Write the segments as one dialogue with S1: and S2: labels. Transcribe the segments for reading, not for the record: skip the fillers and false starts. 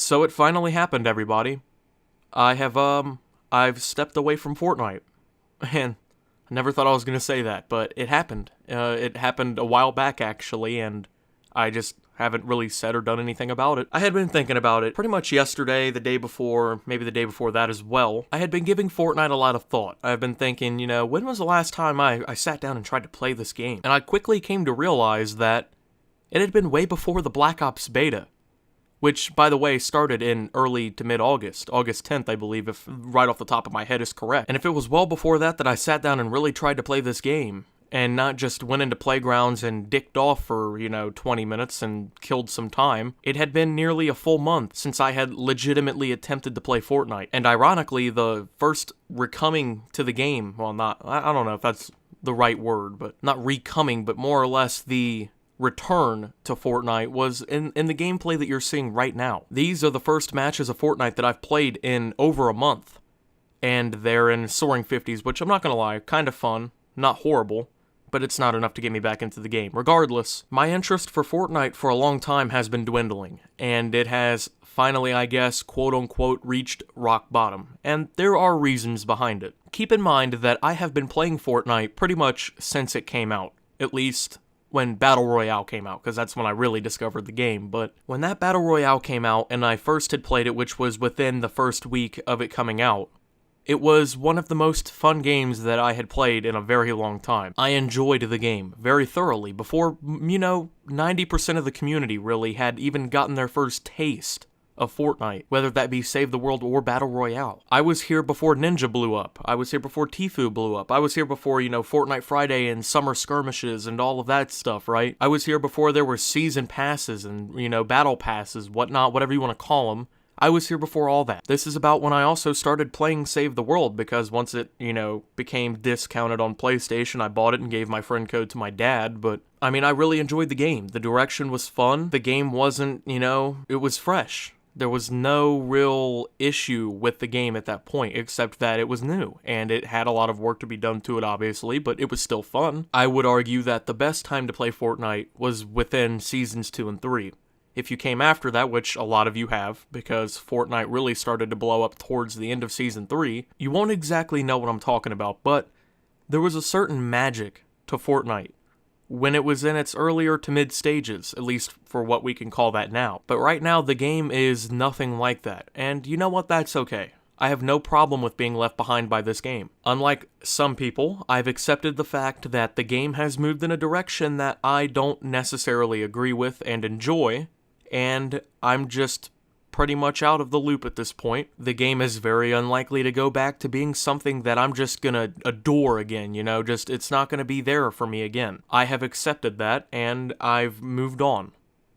S1: So it finally happened, everybody. I've stepped away from Fortnite. And I never thought I was going to say that, but it happened. It happened a while back, actually, and I just haven't really said or done anything about it. I had been thinking about it pretty much yesterday, the day before, maybe the day before that as well. I had been giving Fortnite a lot of thought. I've been thinking, when was the last time I sat down and tried to play this game? And I quickly came to realize that it had been way before the Black Ops beta. Which, by the way, started in early to mid-August. August 10th, I believe, if right off the top of my head is correct. And if it was well before that I sat down and really tried to play this game, and not just went into playgrounds and dicked off for, 20 minutes and killed some time, it had been nearly a full month since I had legitimately attempted to play Fortnite. And ironically, the first recoming to the game, well, I don't know if that's the right word, but not recoming, but more or less the return to Fortnite was in the gameplay that you're seeing right now. These are the first matches of Fortnite that I've played in over a month, and they're in soaring 50s, which I'm not gonna lie, kind of fun, not horrible, but it's not enough to get me back into the game. Regardless, my interest for Fortnite for a long time has been dwindling, and it has finally, I guess, quote-unquote, reached rock bottom, and there are reasons behind it. Keep in mind that I have been playing Fortnite pretty much since it came out, at least when Battle Royale came out, because that's when I really discovered the game. But when that Battle Royale came out and I first had played it, which was within the first week of it coming out, it was one of the most fun games that I had played in a very long time. I enjoyed the game very thoroughly before, 90% of the community really had even gotten their first taste of Fortnite, whether that be Save the World or Battle Royale. I was here before Ninja blew up. I was here before Tfue blew up. I was here before, Fortnite Friday and Summer Skirmishes and all of that stuff, right? I was here before there were season passes and, battle passes, whatnot, whatever you want to call them. I was here before all that. This is about when I also started playing Save the World, because once it, became discounted on PlayStation, I bought it and gave my friend code to my dad, but I really enjoyed the game. The direction was fun. The game wasn't, it was fresh. There was no real issue with the game at that point, except that it was new, and it had a lot of work to be done to it, obviously, but it was still fun. I would argue that the best time to play Fortnite was within Seasons 2 and 3. If you came after that, which a lot of you have, because Fortnite really started to blow up towards the end of Season 3, you won't exactly know what I'm talking about, but there was a certain magic to Fortnite when it was in its earlier to mid stages, at least for what we can call that now. But right now, the game is nothing like that, and you know what, that's okay. I have no problem with being left behind by this game. Unlike some people, I've accepted the fact that the game has moved in a direction that I don't necessarily agree with and enjoy, and I'm just pretty much out of the loop at this point. The game is very unlikely to go back to being something that I'm just gonna adore again, it's not gonna be there for me again. I have accepted that, and I've moved on.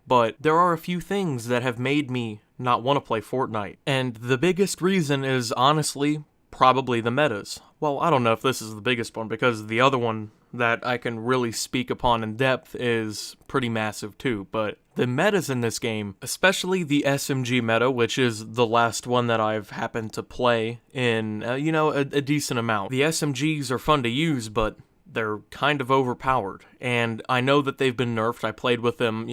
S1: But there are a few things that have made me not want to play Fortnite, and the biggest reason is, honestly, probably the metas. Well, I don't know if this is the biggest one, because the other one that I can really speak upon in depth is pretty massive too, but the metas in this game, especially the SMG meta, which is the last one that I've happened to play in, a decent amount. The SMGs are fun to use, but they're kind of overpowered, and I know that they've been nerfed. I played with them,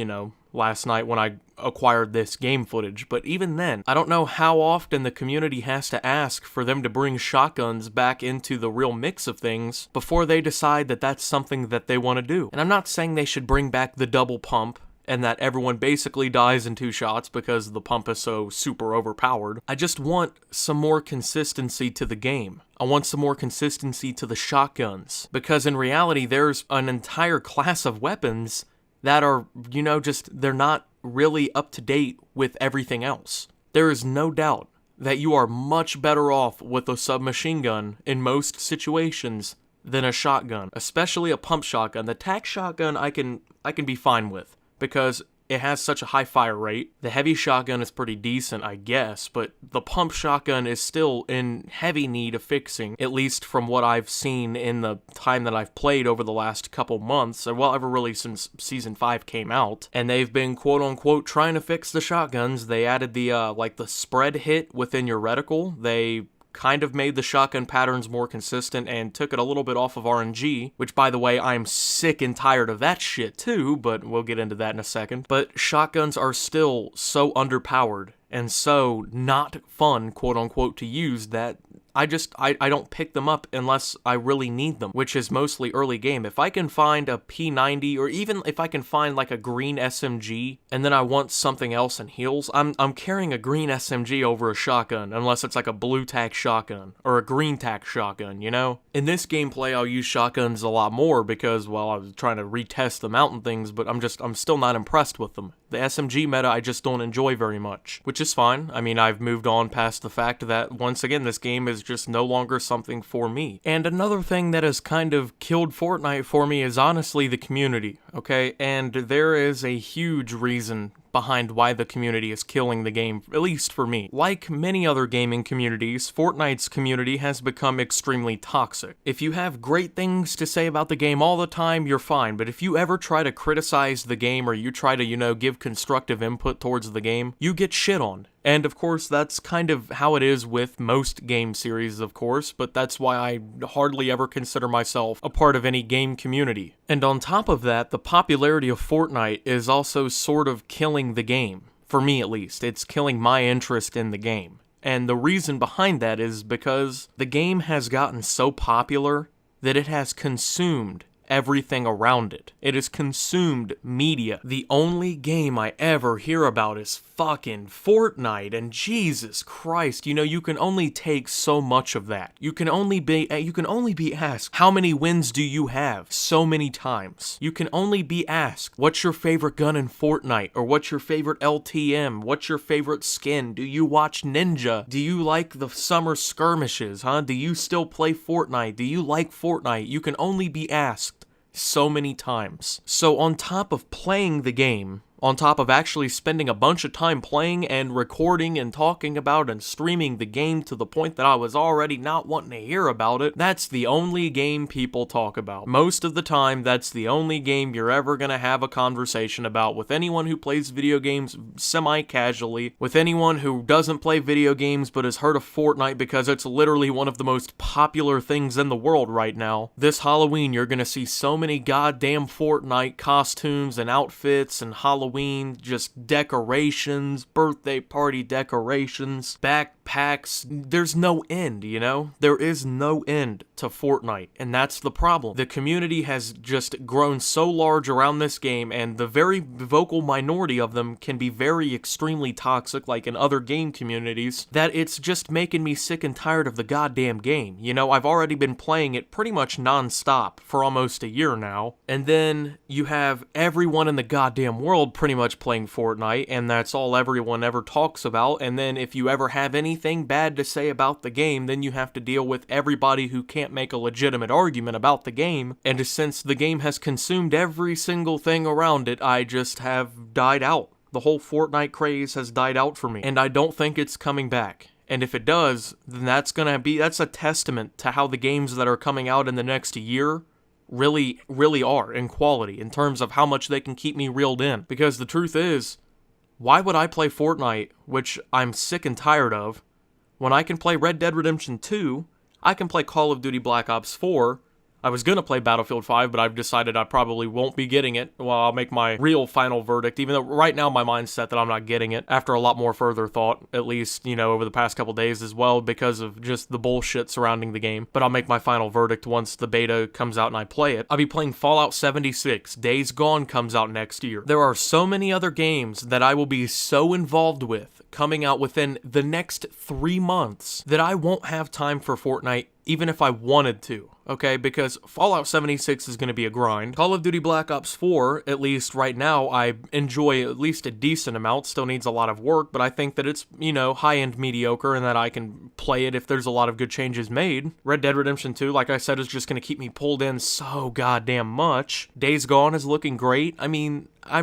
S1: last night when I acquired this game footage, but even then, I don't know how often the community has to ask for them to bring shotguns back into the real mix of things before they decide that that's something that they want to do. And I'm not saying they should bring back the double pump and that everyone basically dies in 2 shots because the pump is so super overpowered. I just want some more consistency to the game. I want some more consistency to the shotguns, because in reality, there's an entire class of weapons that are, they're not really up to date with everything else. There is no doubt that you are much better off with a submachine gun in most situations than a shotgun, especially a pump shotgun. The tac shotgun I can be fine with, because it has such a high fire rate. The heavy shotgun is pretty decent, I guess, but the pump shotgun is still in heavy need of fixing, at least from what I've seen in the time that I've played over the last couple months, or well, ever really since Season 5 came out, and they've been quote-unquote trying to fix the shotguns. They added the, the spread hit within your reticle. They kind of made the shotgun patterns more consistent and took it a little bit off of RNG, which, by the way, I'm sick and tired of that shit too, but we'll get into that in a second. But shotguns are still so underpowered, and so not fun, quote unquote, to use, that I don't pick them up unless I really need them, which is mostly early game. If I can find a P90, or even if I can find like a green SMG, and then I want something else in heals, I'm carrying a green SMG over a shotgun, unless it's like a blue tack shotgun, or a green tack shotgun, you know? In this gameplay, I'll use shotguns a lot more because, well, I was trying to retest them out and things, but I'm still not impressed with them. The SMG meta I just don't enjoy very much, which is fine. I mean, I've moved on past the fact that, once again, this game is just no longer something for me. And another thing that has kind of killed Fortnite for me is honestly the community, okay? And there is a huge reason behind why the community is killing the game, at least for me. Like many other gaming communities, Fortnite's community has become extremely toxic. If you have great things to say about the game all the time, you're fine, but if you ever try to criticize the game, or you try to, give constructive input towards the game, you get shit on. And of course, that's kind of how it is with most game series, of course, but that's why I hardly ever consider myself a part of any game community. And on top of that, the popularity of Fortnite is also sort of killing the game. For me, at least. It's killing my interest in the game. And the reason behind that is because the game has gotten so popular that it has consumed everything around it. It has consumed media. The only game I ever hear about is fucking Fortnite, and Jesus Christ, you can only take so much of that. You can only be asked, how many wins do you have? So many times. You can only be asked, what's your favorite gun in Fortnite? Or what's your favorite LTM? What's your favorite skin? Do you watch Ninja? Do you like the summer skirmishes, huh? Do you still play Fortnite? Do you like Fortnite? You can only be asked so many times. So on top of playing the game, on top of actually spending a bunch of time playing and recording and talking about and streaming the game to the point that I was already not wanting to hear about it, that's the only game people talk about. Most of the time, that's the only game you're ever gonna have a conversation about with anyone who plays video games semi-casually, with anyone who doesn't play video games but has heard of Fortnite because it's literally one of the most popular things in the world right now. This Halloween, you're gonna see so many goddamn Fortnite costumes and outfits and Halloween just decorations, birthday party decorations, backpacks. There's no end, There is no end to Fortnite, and that's the problem. The community has just grown so large around this game, and the very vocal minority of them can be very extremely toxic, like in other game communities, that it's just making me sick and tired of the goddamn game. I've already been playing it pretty much non-stop for almost a year now, and then you have everyone in the goddamn world pretty much playing Fortnite, and that's all everyone ever talks about. And then if you ever have anything bad to say about the game, then you have to deal with everybody who can't make a legitimate argument about the game. And since the game has consumed every single thing around it, I just have died out. The whole Fortnite craze has died out for me, and I don't think it's coming back. And if it does, then that's a testament to how the games that are coming out in the next year really are in quality, in terms of how much they can keep me reeled in. Because the truth is, why would I play Fortnite, which I'm sick and tired of, when I can play Red Dead Redemption 2, I can play Call of Duty Black Ops 4, I was gonna play Battlefield 5, but I've decided I probably won't be getting it. Well, I'll make my real final verdict, even though right now my mind's set that I'm not getting it, after a lot more further thought, at least, over the past couple days as well, because of just the bullshit surrounding the game. But I'll make my final verdict once the beta comes out and I play it. I'll be playing Fallout 76. Days Gone comes out next year. There are so many other games that I will be so involved with coming out within the next 3 months that I won't have time for Fortnite even if I wanted to, okay? Because Fallout 76 is going to be a grind. Call of Duty Black Ops 4, at least right now, I enjoy at least a decent amount. Still needs a lot of work, but I think that it's, high-end mediocre and that I can play it if there's a lot of good changes made. Red Dead Redemption 2, like I said, is just going to keep me pulled in so goddamn much. Days Gone is looking great. I mean, I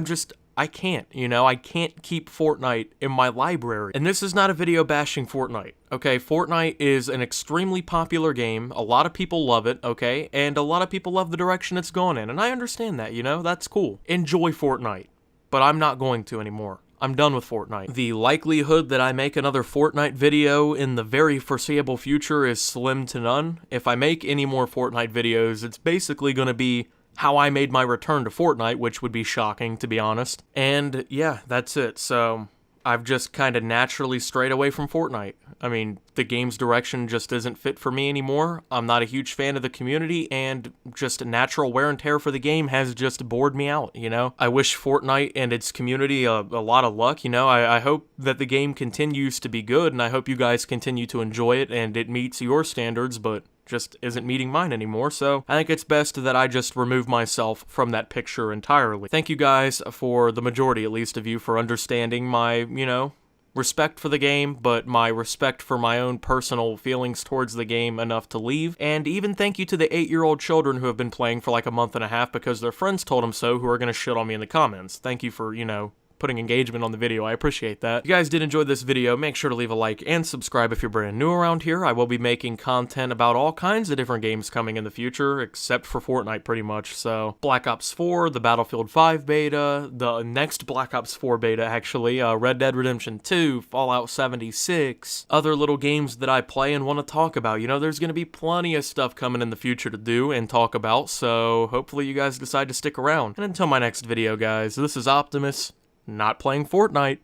S1: can't, I can't keep Fortnite in my library. And this is not a video bashing Fortnite, okay? Fortnite is an extremely popular game. A lot of people love it, okay? And a lot of people love the direction it's gone in. And I understand that, that's cool. Enjoy Fortnite. But I'm not going to anymore. I'm done with Fortnite. The likelihood that I make another Fortnite video in the very foreseeable future is slim to none. If I make any more Fortnite videos, it's basically going to be how I made my return to Fortnite, which would be shocking, to be honest. And yeah, that's it. So I've just kind of naturally strayed away from Fortnite. I mean, the game's direction just isn't fit for me anymore. I'm not a huge fan of the community, and just natural wear and tear for the game has just bored me out, you know? I wish Fortnite and its community a lot of luck, you know? I hope that the game continues to be good, and I hope you guys continue to enjoy it and it meets your standards, but just isn't meeting mine anymore, so I think it's best that I just remove myself from that picture entirely. Thank you guys, for the majority at least of you, for understanding my, you know, respect for the game, but my respect for my own personal feelings towards the game enough to leave. And even thank you to the 8-year-old children who have been playing for like a month and a half because their friends told them so, who are gonna shit on me in the comments. Thank you for, you know, putting engagement on the video. I appreciate that. If you guys did enjoy this video, make sure to leave a like and subscribe if you're brand new around here. I will be making content about all kinds of different games coming in the future, except for Fortnite pretty much. So, Black Ops 4, the Battlefield 5 beta, the next Black Ops 4 beta actually, Red Dead Redemption 2, Fallout 76, other little games that I play and want to talk about. You know, there's going to be plenty of stuff coming in the future to do and talk about, so hopefully you guys decide to stick around. And until my next video, guys, this is Optimus, not playing Fortnite,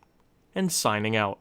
S1: and signing out.